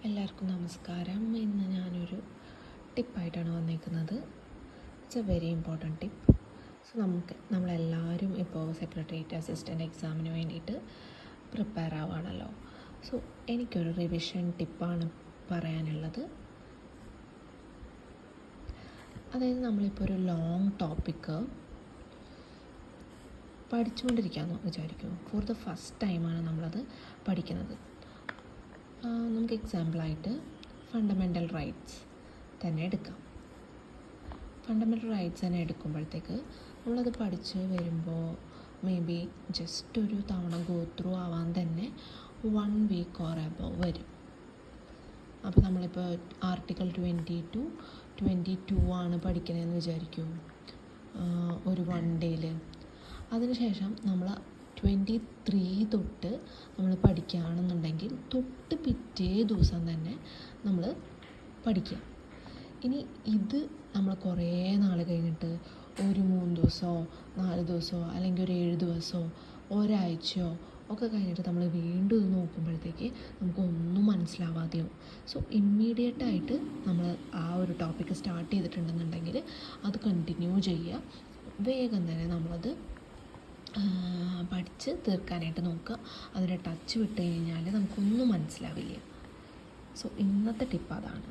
എല്ലാവർക്കും നമസ്കാരം. ഇന്ന് ഞാനൊരു ടിപ്പായിട്ടാണ് വന്നിരിക്കുന്നത്. It's A very important tip. So നമ്മളെല്ലാവരും ഇപ്പോൾ സെക്രട്ടേറിയറ്റ് അസിസ്റ്റൻ്റ് എക്സാമിന് വേണ്ടിയിട്ട് പ്രിപ്പയർ ആവുകയാണല്ലോ. സോ എനിക്കൊരു റിവിഷൻ ടിപ്പാണ് പറയാനുള്ളത്. അതായത് നമ്മളിപ്പോൾ ഒരു ലോങ് ടോപ്പിക്ക് പഠിച്ചുകൊണ്ടിരിക്കുകയെന്ന് വിചാരിക്കും. ഫോർ ദ ഫസ്റ്റ് ടൈമാണ് നമ്മളത് പഠിക്കുന്നത്. നമുക്ക് എക്സാമ്പിളായിട്ട് ഫണ്ടമെൻ്റൽ റൈറ്റ്സ് തന്നെ എടുക്കാം. ഫണ്ടമെൻ്റൽ റൈറ്റ്സ് തന്നെ എടുക്കുമ്പോഴത്തേക്ക് നമ്മളത് പഠിച്ച് വരുമ്പോൾ മേ ബി ജസ്റ്റ് ഒരു തവണ ഗോ ത്രൂ ആവാൻ തന്നെ 1 വീക്ക് ഓർ അബവ് വരും. അപ്പോൾ നമ്മളിപ്പോൾ ആർട്ടിക്കിൾ 22 ആണ് പഠിക്കണമെന്ന് വിചാരിക്കും ഒരു 1 ഡേയിൽ. അതിനുശേഷം നമ്മൾ 23 തൊട്ട് നമ്മൾ പഠിക്കുകയാണെന്നുണ്ടെങ്കിൽ തൊട്ട് പിറ്റേ ദിവസം തന്നെ നമ്മൾ പഠിക്കുക. ഇനി ഇത് നമ്മൾ കുറേ നാൾ കഴിഞ്ഞിട്ട് ഒരു 3 ദിവസമോ 4 ദിവസമോ അല്ലെങ്കിൽ ഒരു 7 ദിവസമോ ഒരാഴ്ചയോ ഒക്കെ കഴിഞ്ഞിട്ട് നമ്മൾ വീണ്ടും ഇത് നോക്കുമ്പോഴത്തേക്ക് നമുക്കൊന്നും മനസ്സിലാവാതെയാവും. സോ ഇമ്മീഡിയറ്റായിട്ട് നമ്മൾ ആ ഒരു ടോപ്പിക്ക് സ്റ്റാർട്ട് ചെയ്തിട്ടുണ്ടെന്നുണ്ടെങ്കിൽ അത് കണ്ടിന്യൂ ചെയ്യുക. വേഗം തന്നെ നമ്മളത് പഠിച്ച് തീർക്കാനായിട്ട് നോക്കുക. അതിൻ്റെ ടച്ച് വിട്ട് കഴിഞ്ഞാൽ നമുക്കൊന്നും മനസ്സിലാവില്ല. സോ ഇന്നത്തെ ടിപ്പ് അതാണ്.